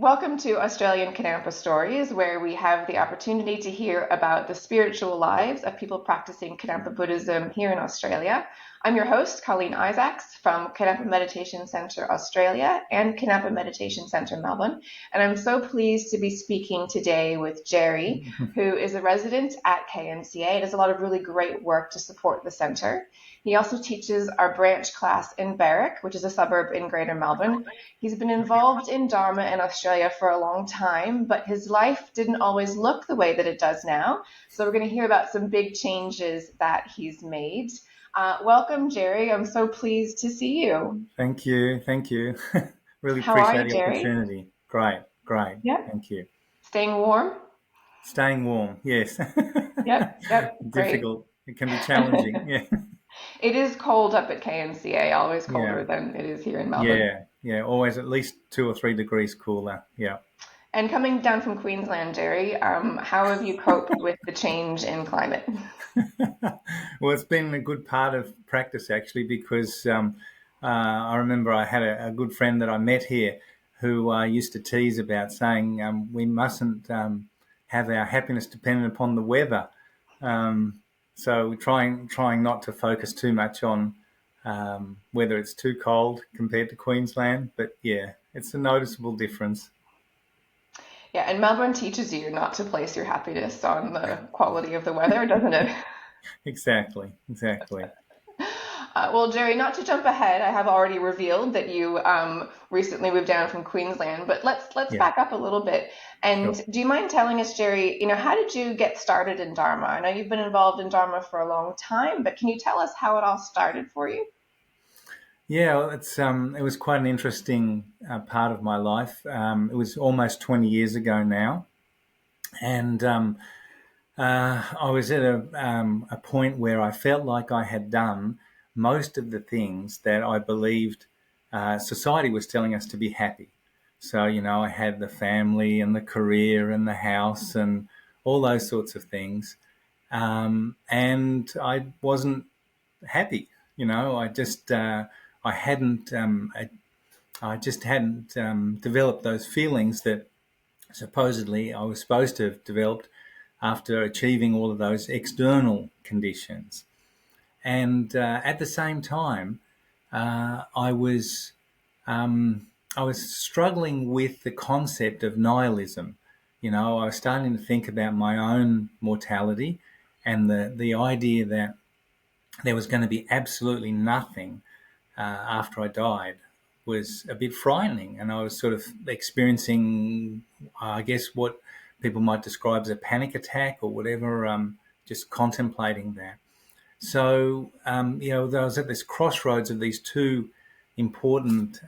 Welcome to Australian Kadampa Stories, where we have the opportunity to hear about the spiritual lives of people practicing Kadampa Buddhism here in Australia. I'm your host, Colleen Isaacs from Kadampa Meditation Centre Australia and Kadampa Meditation Centre Melbourne. And I'm so pleased to be speaking today with Gerry, who is a resident at KMCA and does a lot of really great work to support the centre. He also teaches our branch class in Berwick, which is a suburb in Greater Melbourne. He's been involved in Dharma in Australia for a long time, but his life didn't always look the way that it does now. So we're going to hear about some big changes that he's made. Welcome, Gerry. I'm so pleased to see you. Thank you. Really How are you, appreciate the Gerry? opportunity. Great. Yep. Thank you. Staying warm? Staying warm, yes. Yep. Great. Difficult. It can be challenging. Yeah. It is cold up at KMCA, always Yeah. colder than it is here in Melbourne. Yeah. Always at least 2 or 3 degrees cooler. Yeah. And coming down from Queensland, Gerry, how have you coped with the change in climate? Well, it's been a good part of practice actually because I remember I had a good friend that I met here who used to tease about saying we mustn't have our happiness dependent upon the weather. So we're trying not to focus too much on whether it's too cold compared to Queensland. But yeah, it's a noticeable difference. Yeah, and Melbourne teaches you not to place your happiness on the quality of the weather, doesn't it? Exactly. Well, Gerry, not to jump ahead, I have already revealed that you recently moved down from Queensland, but let's Yeah, back up a little bit. And sure. do you mind telling us, Gerry, how did you get started in Dharma? I know you've been involved in Dharma for a long time, but can you tell us how it all started for you? Yeah, well, it was quite an interesting part of my life. It was almost 20 years ago now, and I was at a point where I felt like I had done most of the things that I believed society was telling us to be happy. So, I had the family and the career and the house and all those sorts of things. And I wasn't happy. I hadn't, I just hadn't developed those feelings that supposedly I was supposed to have developed after achieving all of those external conditions. And at the same time, I was I was struggling with the concept of nihilism. I was starting to think about my own mortality and the idea that there was going to be absolutely nothing after I died was a bit frightening. And I was sort of experiencing, I guess, what people might describe as a panic attack or whatever, just contemplating that. So, I was at this crossroads of these two important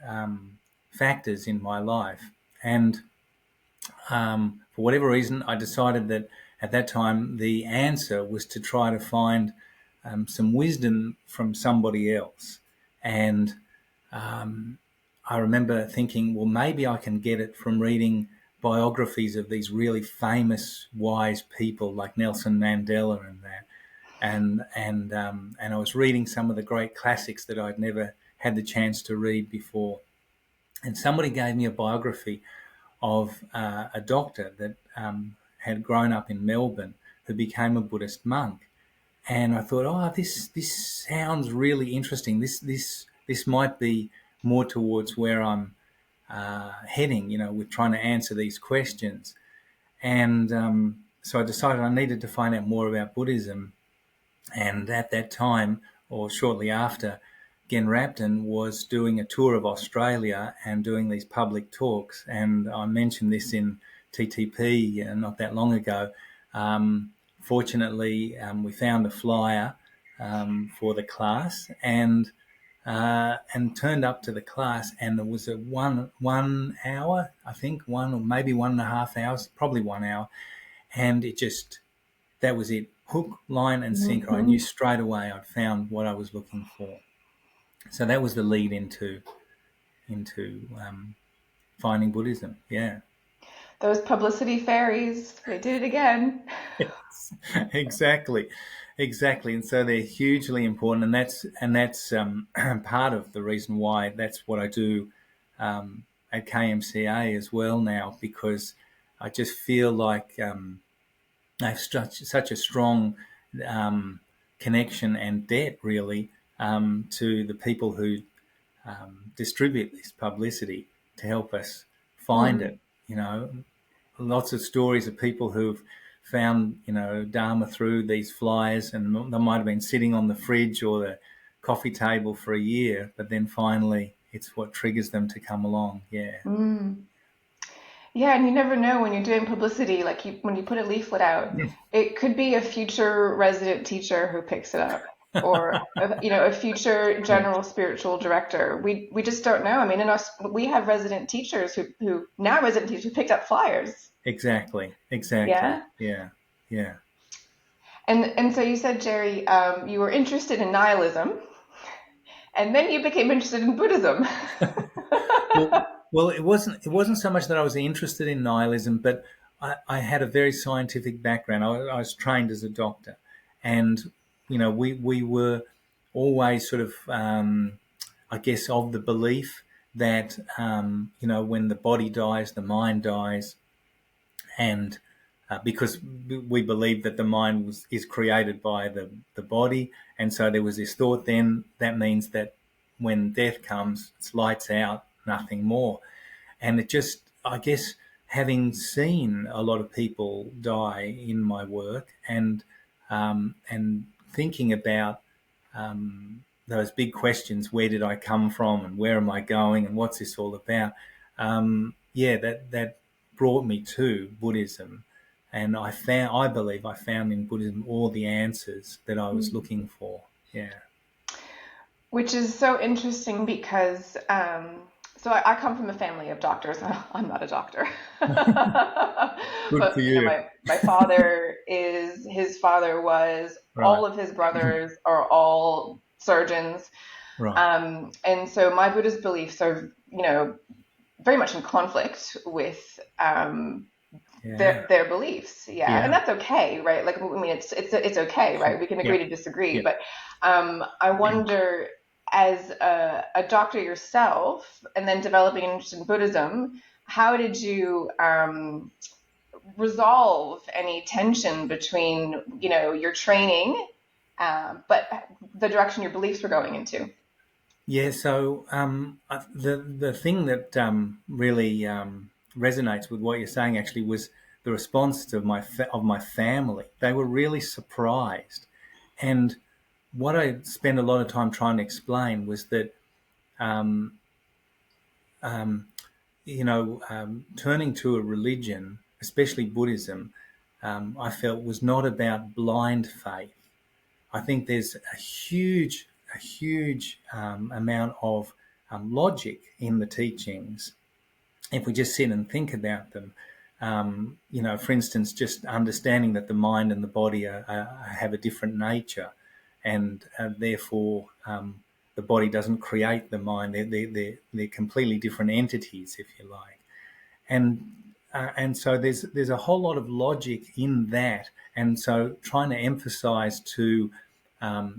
factors in my life. And for whatever reason, I decided that at that time the answer was to try to find some wisdom from somebody else. And I remember thinking, well, maybe I can get it from reading biographies of these really famous, wise people like Nelson Mandela and that. And I was reading some of the great classics that I'd never had the chance to read before. And somebody gave me a biography of a doctor that had grown up in Melbourne who became a Buddhist monk. And I thought, oh, this sounds really interesting. This might be more towards where I'm heading, with trying to answer these questions. And so I decided I needed to find out more about Buddhism. And at that time, or shortly after, Gen Rapton was doing a tour of Australia and doing these public talks. And I mentioned this in TTP not that long ago. Fortunately, we found a flyer for the class and turned up to the class, and there was a 1 hour, I think, one or maybe 1.5 hours, probably 1 hour, and that was it, hook, line, and sinker. I knew Hmm. straight away I'd found what I was looking for. So that was the lead into finding Buddhism. Yeah. Those publicity fairies, they did it again. Yes, exactly, and so they're hugely important, and that's part of the reason why that's what I do at KMCA as well now, because I just feel like I have such a strong connection and debt, really, to the people who distribute this publicity to help us find Mm. it. You know, lots of stories of people who've found, Dharma through these flyers, and they might have been sitting on the fridge or the coffee table for a year, but then finally it's what triggers them to come along. Yeah. Mm. Yeah, and you never know when you're doing publicity, like when you put a leaflet out, it could be a future resident teacher who picks it up, or a future Yeah. general spiritual director. We just don't know. I mean, in us, we have resident teachers who now resident teachers who picked up flyers. Exactly. Yeah. Yeah. Yeah. And so you said, Gerry, you were interested in nihilism, and then you became interested in Buddhism. Well, it wasn't so much that I was interested in nihilism, but I had a very scientific background. I was trained as a doctor, and we were always sort of, I guess, of the belief that when the body dies, the mind dies, and because we believe that the mind is created by the body, and so there was this thought then that means that when death comes, it's lights out, nothing more. And it just, I guess, having seen a lot of people die in my work, and thinking about those big questions: where did I come from, and where am I going, and what's this all about? Yeah, that brought me to Buddhism, and I believe I found in Buddhism all the answers that I was looking for. Yeah. Which is so interesting because so I come from a family of doctors. I'm not a doctor. Good But for you. my father is, his father was, Right. all of his brothers are all surgeons. Right. And so my Buddhist beliefs are, very much in conflict with Yeah. their beliefs. Yeah, and Yeah. that's okay, right? Like, I mean, it's okay, right? We can agree Yeah. to disagree, Yeah. but I wonder, as a doctor yourself, and then developing an interest in Buddhism, how did you resolve any tension between, your training, but the direction your beliefs were going into? Yeah, so the thing that really resonates with what you're saying actually was the response of my family. They were really surprised, and what I spent a lot of time trying to explain was that um, um, turning to a religion, especially Buddhism, I felt was not about blind faith. I think there's a huge amount of logic in the teachings if we just sit and think about them. For instance, just understanding that the mind and the body have a different nature, and therefore the body doesn't create the mind. They're completely different entities, if you like, and so there's a whole lot of logic in that, and so trying to emphasize to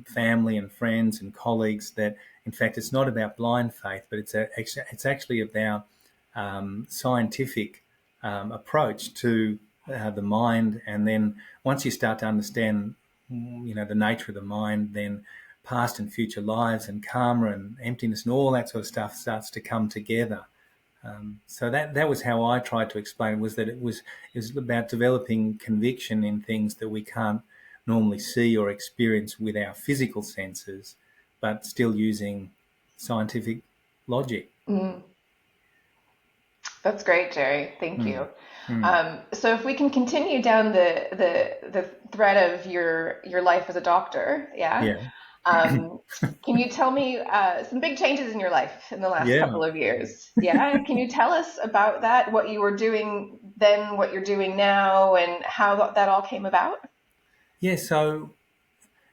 family and friends and colleagues that in fact it's not about blind faith, but it's actually about scientific approach to the mind, and then once you start to understand the nature of the mind, then past and future lives and karma and emptiness and all that sort of stuff starts to come together. So that was how I tried to explain, was that it was about developing conviction in things that we can't normally see or experience with our physical senses, but still using scientific logic. Mm. That's great, Gerry. Thank Mm. you. Mm. So if we can continue down the thread of your life as a doctor, yeah. Yeah. Um, can you tell me some big changes in your life in the last Yeah. couple of years? Yeah. Can you tell us about that? What you were doing then, what you're doing now, and how that all came about? Yeah. So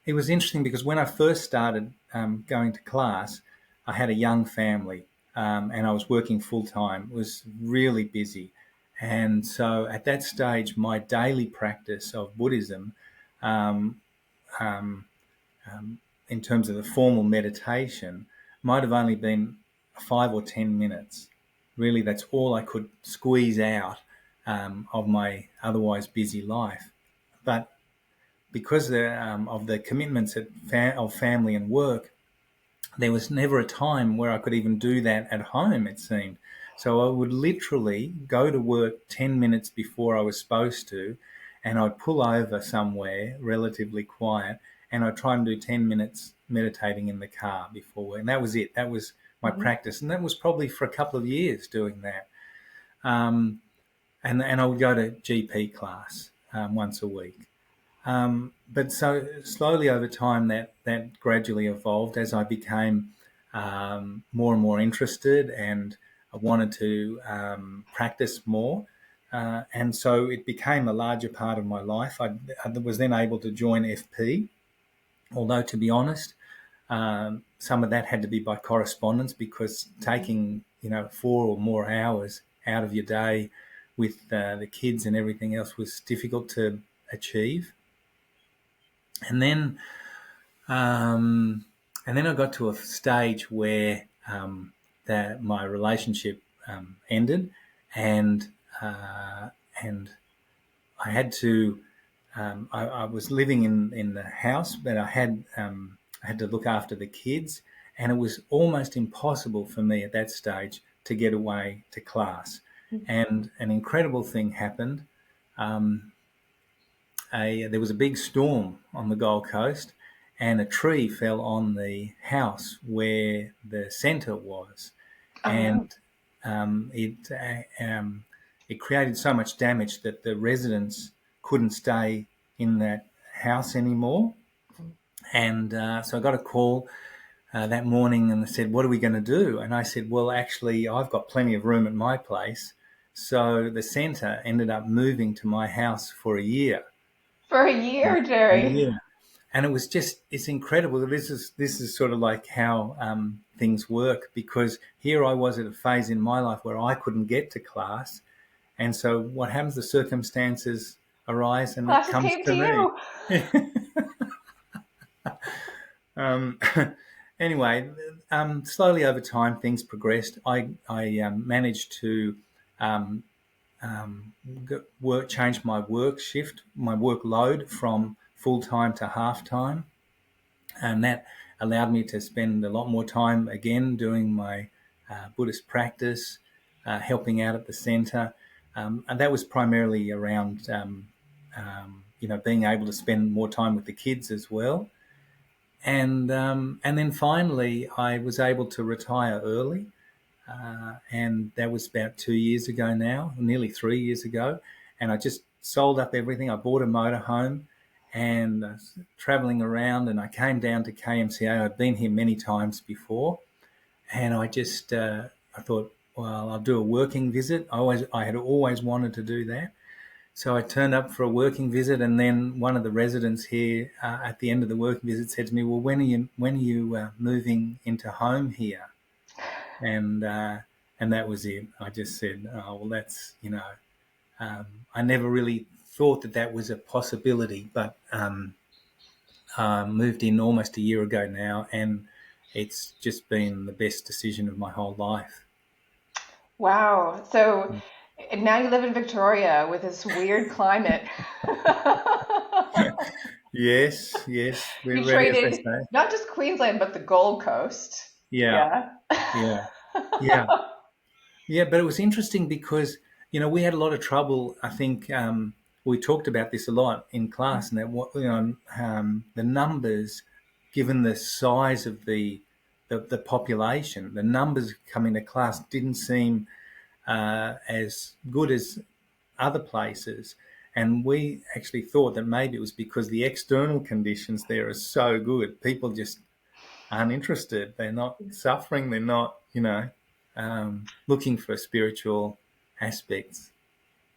it was interesting because when I first started going to class, I had a young family, and I was working full time. It was really busy. And so at that stage, my daily practice of Buddhism, um, um, in terms of the formal meditation, might have only been 5 or 10 minutes, really that's all I could squeeze out of my otherwise busy life. But because of the commitments of family and work, there was never a time where I could even do that at home, it seemed. So I would literally go to work 10 minutes before I was supposed to, and I'd pull over somewhere relatively quiet, and I'd try and do 10 minutes meditating in the car before work. And that was it. That was my Mhm. practice. And that was probably for a couple of years doing that. Um, and I would go to GP class once a week. But so slowly over time, that gradually evolved as I became more and more interested, and I wanted to practice more. And so it became a larger part of my life. I was then able to join FP, although to be honest, some of that had to be by correspondence, because taking 4 or more hours out of your day with the kids and everything else was difficult to achieve. And then um, and then I got to a stage where that my relationship ended, and uh, and I had to. I was living in the house, but I had to look after the kids, and it was almost impossible for me at that stage to get away to class. And an incredible thing happened. Um, there was a big storm on the Gold Coast, and a tree fell on the house where the centre was, Oh no. and um, it it created so much damage that the residents couldn't stay in that house anymore. And so I got a call that morning, and they said, "What are we going to do?" And I said, "Well, actually, I've got plenty of room at my place." So the centre ended up moving to my house for a year. For a A year, Gerry. year. And it was it's incredible. This is sort of like how things work, because here I was at a phase in my life where I couldn't get to class, and so what happens? The circumstances arise, and it Classes comes came to to me. you. um, anyway, slowly over time things progressed. I managed to um, change my work shift, my workload from full time to half time, and that allowed me to spend a lot more time again doing my Buddhist practice, helping out at the centre, and that was primarily around being able to spend more time with the kids as well. And then finally, I was able to retire early, and that was about 2 years ago now, nearly 3 years ago. And I just sold up everything. I bought a motorhome, and traveling around, and I came down to KMCA. I'd been here many times before, and I thought, well, I'll do a working visit. I had always wanted to do that. So I turned up for a working visit, and then one of the residents here at the end of the working visit said to me, "Well, when are you moving into home here?" And and that was it. I just said, "Oh, well, I never really thought that was a possibility, but moved in almost a year ago now, and it's just been the best decision of my whole life." Wow. So now you live in Victoria with this weird climate. Yes, yes, we're You ready, as they traded say. not just Queensland, but the Gold Coast. Yeah, Yeah. yeah, yeah. Yeah, but it was interesting because we had a lot of trouble. I think we talked about this a lot in class, and that the numbers, given the size of the population, the numbers coming to class didn't seem as good as other places. And we actually thought that maybe it was because the external conditions there are so good. People just aren't interested. They're not suffering. They're not, looking for spiritual aspects.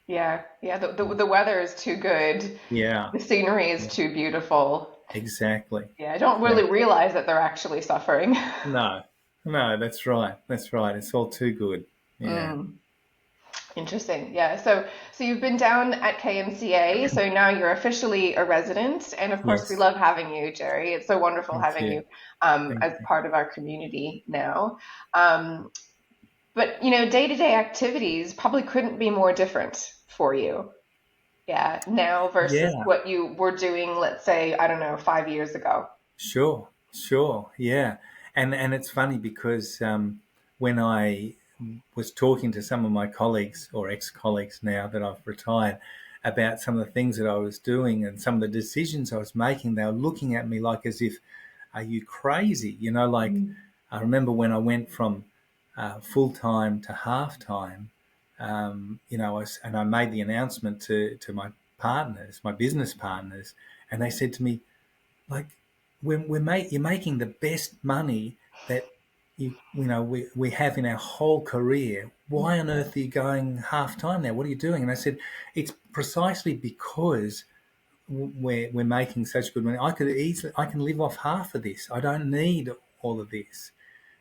Yeah. Yeah. The weather is too good. Yeah, The scenery is yeah, too beautiful. exactly. Yeah. I don't really Exactly. realize that they're actually suffering. No, no, that's right. That's right. It's all too good. Yeah. Mm. Interesting. Yeah. So you've been down at KMCA, so now you're officially a resident, and of course we Yes. love having you, Gerry. It's so wonderful Thank having you. you Thank as you. part of our community now. Um, But, day-to-day activities probably couldn't be more different for you. Yeah, now versus Yeah, what you were doing, let's say, I don't know, 5 years ago. sure, yeah. And it's funny because when I was talking to some of my colleagues or ex-colleagues now that I've retired about some of the things that I was doing and some of the decisions I was making, they were looking at me like as if, "Are you crazy?" Like I remember when I went from full time to half time. And I made the announcement to my partners, my business partners, and they said to me, like, you're making the best money that we have in our whole career. Why on earth are you going half time now? What are you doing? And I said, it's precisely because we're making such good money. I can live off half of this. I don't need all of this.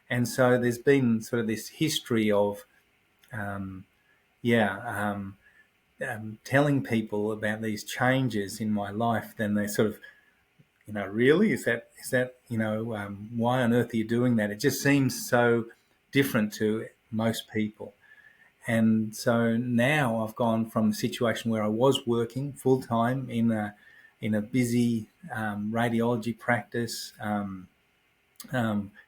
And so there's been sort of this history of um, yeah. Telling people about these changes in my life, then they sort of, really, is that why on earth are you doing that? It just seems so different to most people. And so now I've gone from a situation where I was working full time in a busy radiology practice,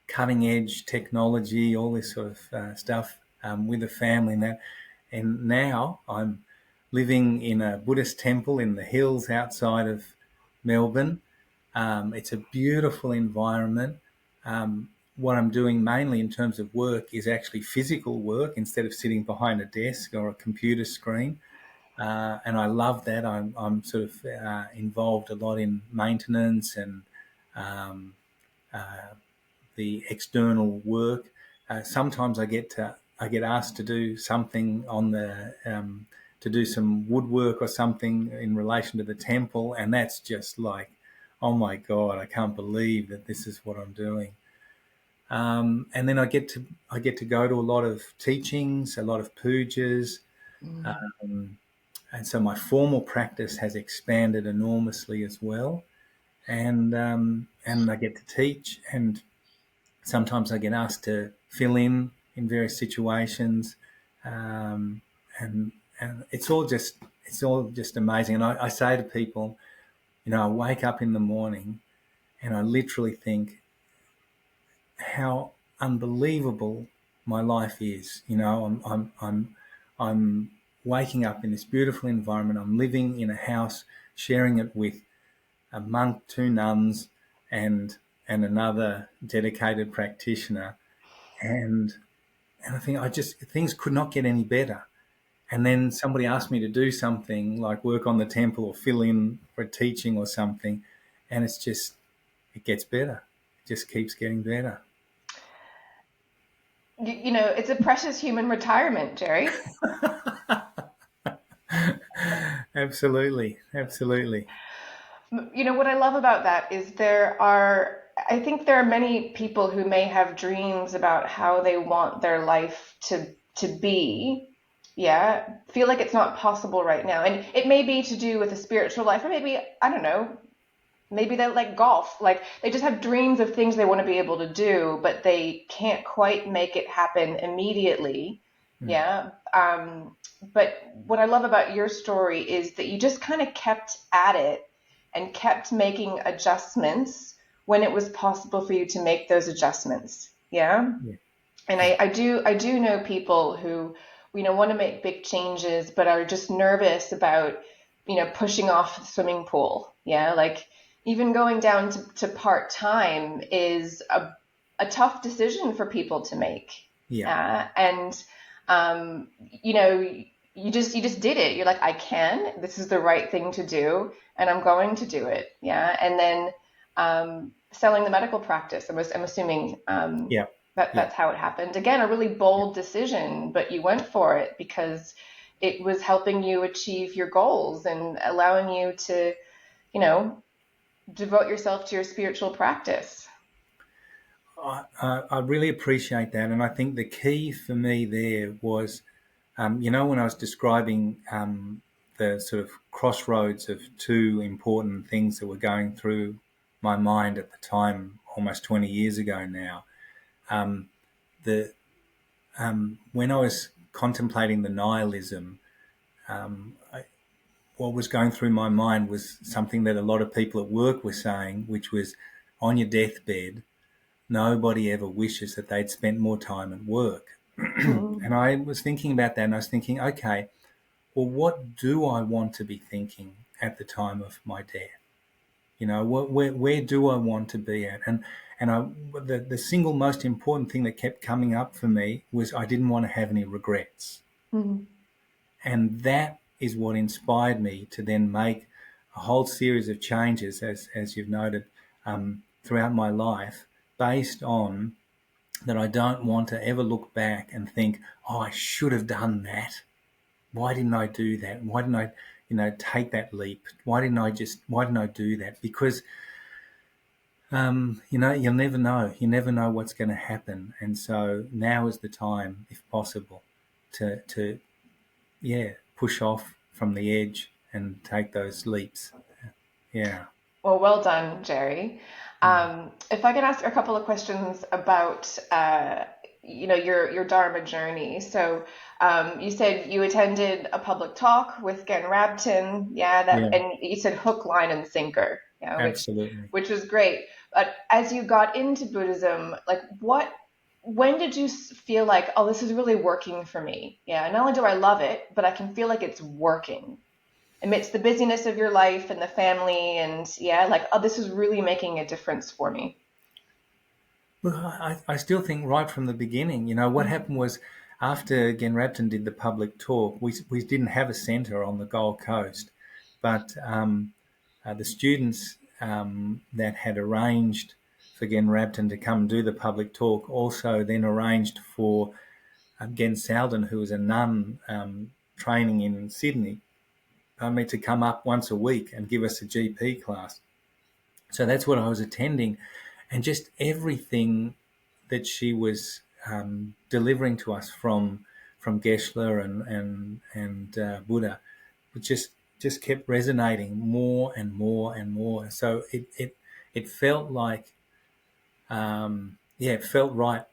cutting edge technology, all this sort of stuff, with a family and that. And now I'm living in a Buddhist temple in the hills outside of Melbourne. It's a beautiful environment. What I'm doing mainly in terms of work is actually physical work instead of sitting behind a desk or a computer screen. And I love that. I'm sort of involved a lot in maintenance and um, the external work. Sometimes I get asked to do something to do some woodwork or something in relation to the temple, and that's just like, oh my God, I can't believe that this is what I'm doing. And then I get to go to a lot of teachings, a lot of pujas, um, and so my formal practice has expanded enormously as well. And I get to teach, and sometimes I get asked to fill in various situations, um, and it's all just amazing. And I say to people, I wake up in the morning and I literally think how unbelievable my life is. I'm waking up in this beautiful environment. I'm living in a house, sharing it with a monk, two nuns, and another dedicated practitioner, and I think things could not get any better. And then somebody asked me to do something like work on the temple or fill in for a teaching or something, and it gets better. It just keeps getting better. It's a precious human retirement, Gerry. Absolutely, absolutely. What I love about that is I think there are many people who may have dreams about how they want their life to be. Yeah, feel like it's not possible right now. And it may be to do with a spiritual life, or maybe, I don't know, maybe they like golf. Like they just have dreams of things they want to be able to do, but they can't quite make it happen immediately. Mm. Yeah. But what I love about your story is that you just kind of kept at it and kept making adjustments when it was possible for you to make those adjustments. Yeah. Yeah, And yeah, I do know people who, want to make big changes, but are just nervous about, pushing off the swimming pool. Yeah. Like even going down to part time is a tough decision for people to make. yeah. And, you know, you just did it. You're like, I can, this is the right thing to do, and I'm going to do it. Yeah. And then, selling the medical practice, I'm assuming, Yeah, yeah. that's how it happened. Again, a really bold decision, but you went for it because it was helping you achieve your goals and allowing you to, you know, devote yourself to your spiritual practice. I really appreciate that, and I think the key for me there was, when I was describing the sort of crossroads of two important things that were going through my mind at the time, almost 20 years ago now. Um, the when I was contemplating the nihilism, what was going through my mind was something that a lot of people at work were saying, which was, on your deathbed, nobody ever wishes that they'd spent more time at work. Mm-hmm. And I was thinking about that, and I was thinking, okay, well, what do I want to be thinking at the time of my death? You know, where do I want to be at? The single most important thing that kept coming up for me was I didn't want to have any regrets. Mm-hmm. And that is what inspired me to then make a whole series of changes, as you've noted, throughout my life, based on that I don't want to ever look back and think, oh, I should have done that. Why didn't I do that? Why didn't I, take that leap? Why didn't I do that? Because, you'll never know. You never know what's going to happen. And so now is the time, if possible, to push off from the edge and take those leaps. Yeah. Well, well done, Gerry. Mm. If I can ask a couple of questions about, your Dharma journey. So, you said you attended a public talk with Gen Rabton, yeah, Yeah, and you said hook, line, and sinker, yeah, absolutely. which was great. But as you got into Buddhism, like when did you feel like, oh, this is really working for me? Yeah, not only do I love it, but I can feel like it's working amidst the busyness of your life and the family and yeah, like, oh, this is really making a difference for me. Well, I still think right from the beginning, what happened was after Gen Rapton did the public talk, we didn't have a centre on the Gold Coast, but the students that had arranged for Gen Rapton to come do the public talk also then arranged for Gen Salden, who was a nun training in Sydney, to come up once a week and give us a GP class. So that's what I was attending, and just everything that she was delivering to us from Geshe and Buddha, just kept resonating more and more and more. So it felt like it felt right.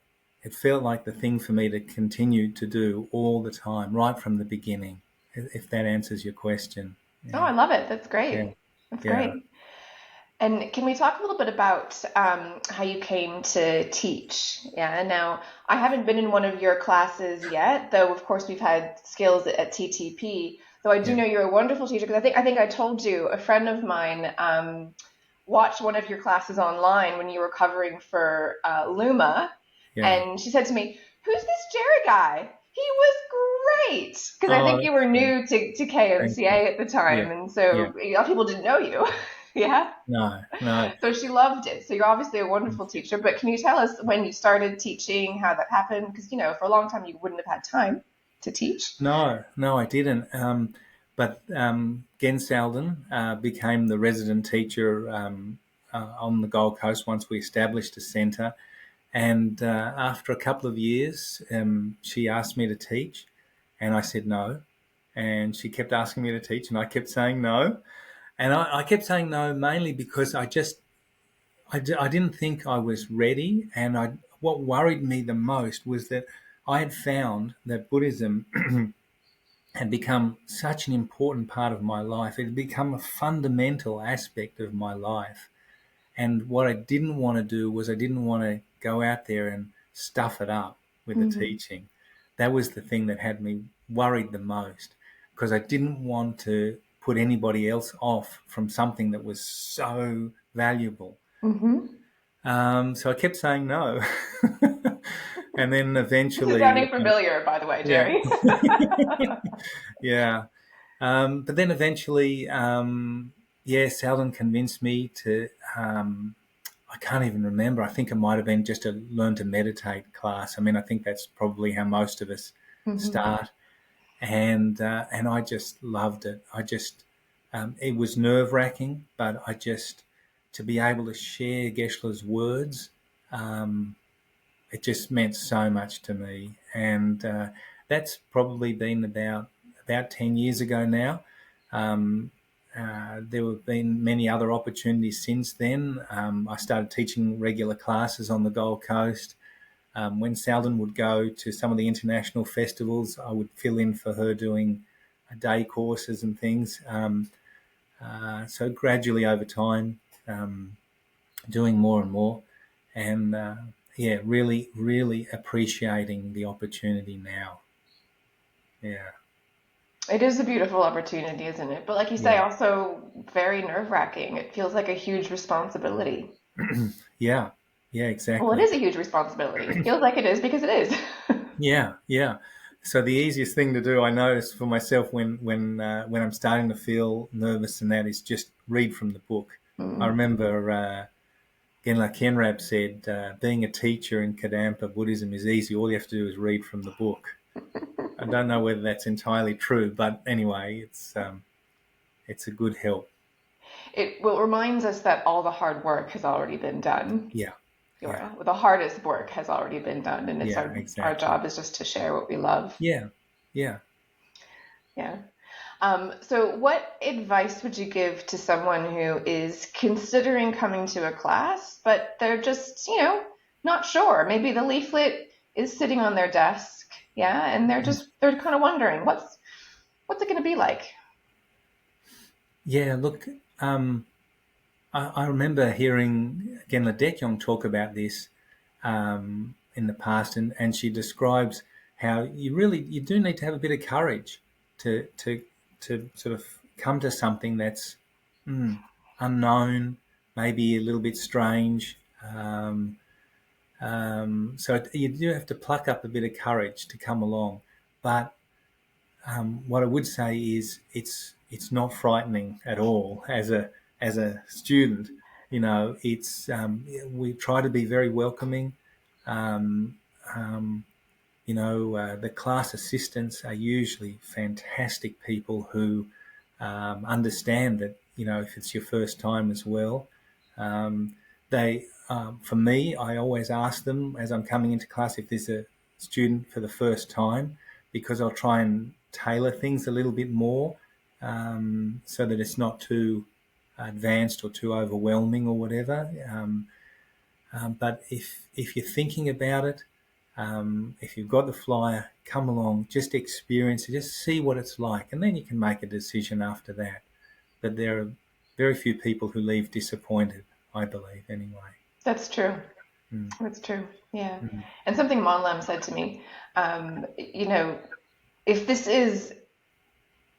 It felt like the thing for me to continue to do all the time, right from the beginning. If that answers your question, Oh, yeah, I love it. That's yeah, great. That's yeah, great. And can we talk a little bit about how you came to teach? Yeah, now I haven't been in one of your classes yet, though of course we've had skills at TTP. Though I do yeah, know you're a wonderful teacher because I think I told you a friend of mine watched one of your classes online when you were covering for Luma, yeah. and she said to me, "Who's this Gerry guy? He was great." Because I Oh, think you were that's great. new to Thank you. KMCA at the Yeah, time, and yeah. so a lot of people didn't know you. Yeah. No, no, So she loved it. So you're obviously a wonderful teacher, but can you tell us when you started teaching, how that happened? Because, for a long time you wouldn't have had time to teach. no, I didn't. But Gen Salden became the resident teacher on the Gold Coast once we established a centre. And after a couple of years, she asked me to teach, and I said no. And she kept asking me to teach, and I kept saying no. And I kept saying no mainly because I didn't think I was ready. And what worried me the most was that I had found that Buddhism had become such an important part of my life. It had become a fundamental aspect of my life. And what I didn't want to do was I didn't want to go out there and stuff it up with the Mm-hmm. teaching. That was the thing that had me worried the most, because I didn't want to put anybody else off from something that was so valuable. Mm-hmm. So I kept saying no. And then This is eventually, sounding familiar, by the way, yeah, Gerry. yeah. But then eventually, Sheldon convinced me to. I can't even remember. I think it might have been just a learn to meditate class. I mean, I think that's probably how most of us Mm-hmm. start, and I just loved it. It was nerve wracking, but I just to be able to share Geshe-la's words. It just meant so much to me, and that's probably been about 10 years ago now. Um, there have been many other opportunities since then. I started teaching regular classes on the Gold Coast. When Selden would go to some of the international festivals, I would fill in for her doing day courses and things. So gradually over time, doing more and more, and yeah, really, really appreciating the opportunity now. Yeah, It is a beautiful opportunity, isn't it? But like you say, yeah, also very nerve-wracking. It feels like a huge responsibility. yeah, yeah, Well, it exactly. is a huge responsibility. It feels like it is because it is. Yeah, yeah. So the easiest thing to do, I notice for myself when I'm starting to feel nervous and that, is just read from the book. I Mm. remember Genla Kenrab said, being a teacher in Kadampa Buddhism is easy. All you have to do is read from the book. I don't know whether that's entirely true, but anyway, it's a good help. It well reminds us that all the hard work has already been done. Yeah, yeah, Or the hardest work has already been done, and it's yeah, our exactly. job is just to share what we love. Yeah, yeah. Yeah. So, what advice would you give to someone who is considering coming to a class, but they're just, not sure? Maybe the leaflet is sitting on their desk, yeah, and they're kind of wondering what's it going to be like? Yeah, look, I remember hearing Genla Dekyong talk about this in the past, and she describes how you do need to have a bit of courage to sort of come to something that's unknown, maybe a little bit strange. So you do have to pluck up a bit of courage to come along. But what I would say is it's not frightening at all as a student. You know, it's we try to be very welcoming. Um, um, the class assistants are usually fantastic people who understand that, if it's your first time as well. Um, for me, I always ask them as I'm coming into class if there's a student for the first time, because I'll try and tailor things a little bit more so that it's not too advanced or too overwhelming or whatever. But if you're thinking about it, if you've got the flyer, come along, just experience it, just see what it's like, and then you can make a decision after that. But there are very few people who leave disappointed, I believe, anyway. That's true. Mm, That's true. Yeah. mm, And something Monlam said to me, if this is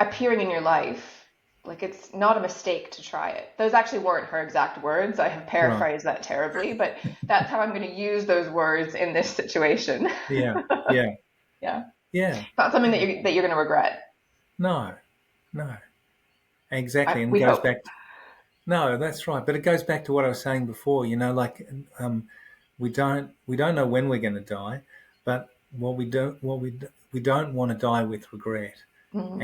appearing in your life, like it's not a mistake to try it. Those actually weren't her exact words. I have right. paraphrased that terribly, but that's how I'm going to use those words in this situation. Yeah. Yeah. Yeah. Yeah. It's not something Yeah. that you're going to regret. No. No. Exactly. And it We goes hope. back. No, that's right. But it goes back to what I was saying before. Like we don't know when we're going to die, but we don't want to die with regret. Mm,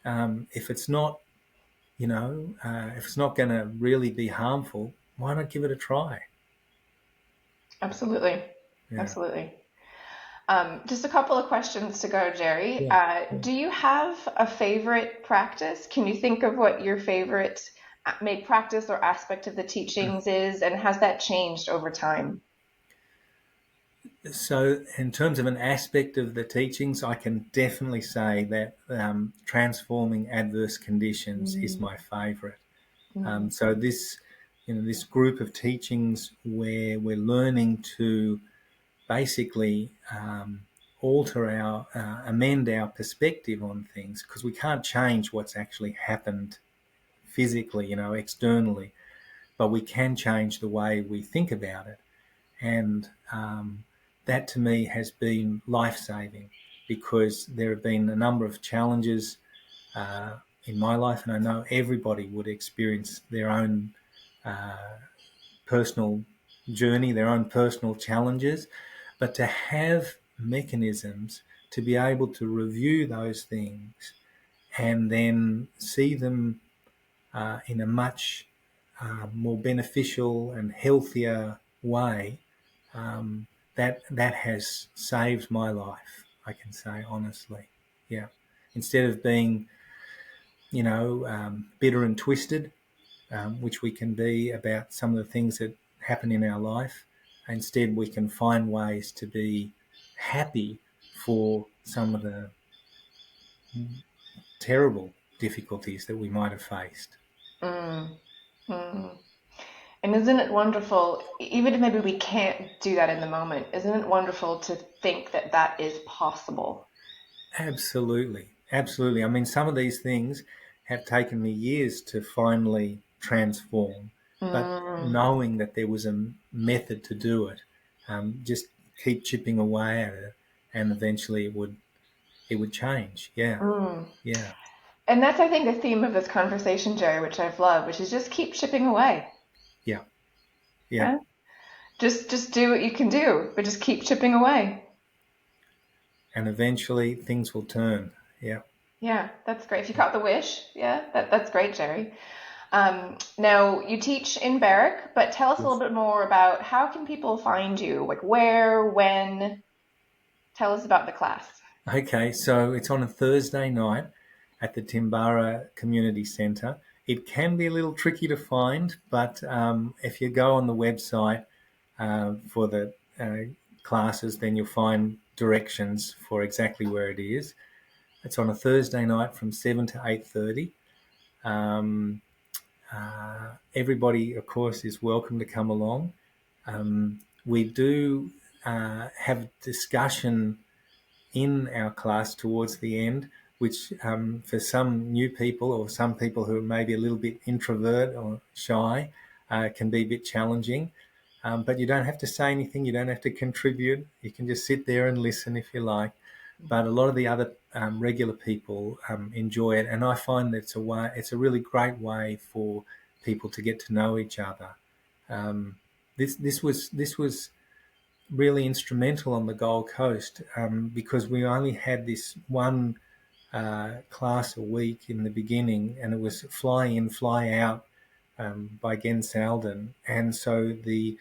And if it's not, if it's not going to really be harmful, why not give it a try? absolutely. Yeah. Absolutely. Just a couple of questions to go, Gerry. Yeah. Do you have a favorite practice? Can you think of what your favorite make practice or aspect of the teachings is, and has that changed over time? So, in terms of an aspect of the teachings, I can definitely say that transforming adverse conditions is Mm, my favourite. mm, So this group of teachings where we're learning to basically amend our perspective on things, because we can't change what's actually happened physically, externally, but we can change the way we think about it. And that to me has been life saving, because there have been a number of challenges in my life, and I know everybody would experience their own personal journey, their own personal challenges, but to have mechanisms to be able to review those things and then see them in a much more beneficial and healthier way, um, that has saved my life. I can say honestly, yeah. Instead of being, bitter and twisted, which we can be about some of the things that happen in our life, Instead, we can find ways to be happy for some of the terrible difficulties that we might have faced. Mm, mm. And isn't it wonderful, even if maybe we can't do that in the moment, isn't it wonderful to think that that is possible? Absolutely. Absolutely. I mean, some of these things have taken me years to finally transform, but Mm, knowing that there was a method to do it, just keep chipping away at it, and eventually it would change. Yeah. mm. Yeah. And that's, I think, the theme of this conversation, Gerry, which I've loved, which is just keep chipping away. Yeah. Yeah. Yeah. Just do what you can do, but just keep chipping away. And eventually things will turn. Yeah. Yeah, that's great. If you caught the wish, yeah, that's great, Gerry. Now you teach in Berwick, but tell us a little Yes. bit more about how can people find you? Like where, when? Tell us about the class. Okay, so it's on a Thursday night at the Timbara Community Centre. It can be a little tricky to find, but if you go on the website for the classes, then you'll find directions for exactly where it is. It's on a Thursday night from 7 to 8:30. Um, Everybody, of course, is welcome to come along. We do have discussion in our class towards the end, which for some new people or some people who are maybe a little bit introvert or shy can be a bit challenging. But you don't have to say anything. You don't have to contribute. You can just sit there and listen if you like. But a lot of the other regular people enjoy it, and I find that it's a really great way for people to get to know each other. Um, this was really instrumental on the Gold Coast because we only had this one class a week in the beginning, and it was fly in, fly out by Gen Salden, and so the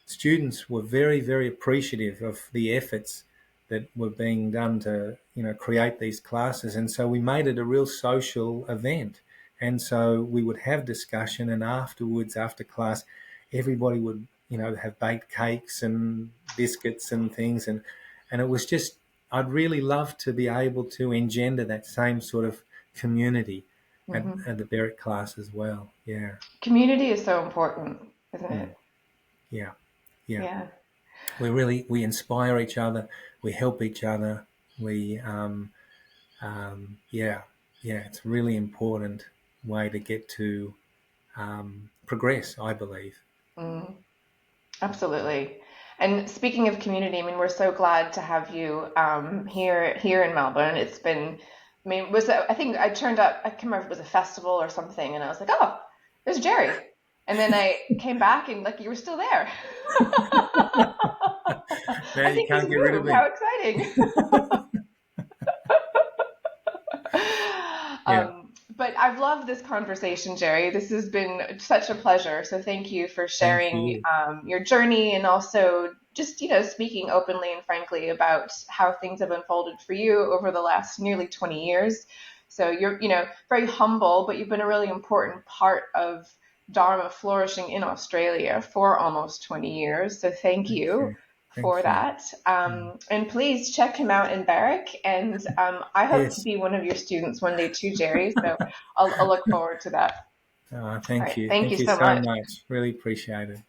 students were very, very appreciative of the efforts that were being done to create these classes, and so we made it a real social event. And so we would have discussion, and afterwards, after class, everybody would have baked cakes and biscuits and things, and it was just I'd really love to be able to engender that same sort of community Hmm. at the Berwick class as well. Yeah. Community is so important, isn't Mm. it? Yeah. Yeah. Yeah. We inspire each other, we help each other, we yeah, yeah, it's a really important way to get to progress, I believe. Mm, absolutely. And speaking of community, I mean, we're so glad to have you here in Melbourne. It's been, I mean, I think I turned up, I can't remember if it was a festival or something, and I was like, oh, there's Gerry. And then I came back and like you were still there. Now I you think he's can't get rid of moved. me. How exciting. Yeah, But I've loved this conversation, Gerry. This has been such a pleasure. So thank you for thank sharing you. your journey and also just, speaking openly and frankly about how things have unfolded for you over the last nearly 20 years. So you're, very humble, but you've been a really important part of Dharma flourishing in Australia for almost 20 years. So thank you Okay, for thank you. that. Mm. And please check him out in Berwick. And I hope to Yes. be one of your students one day too, Gerry. So I'll look forward to that. All Thank right. you. Thank you Thank you so so much. much. Really appreciate it.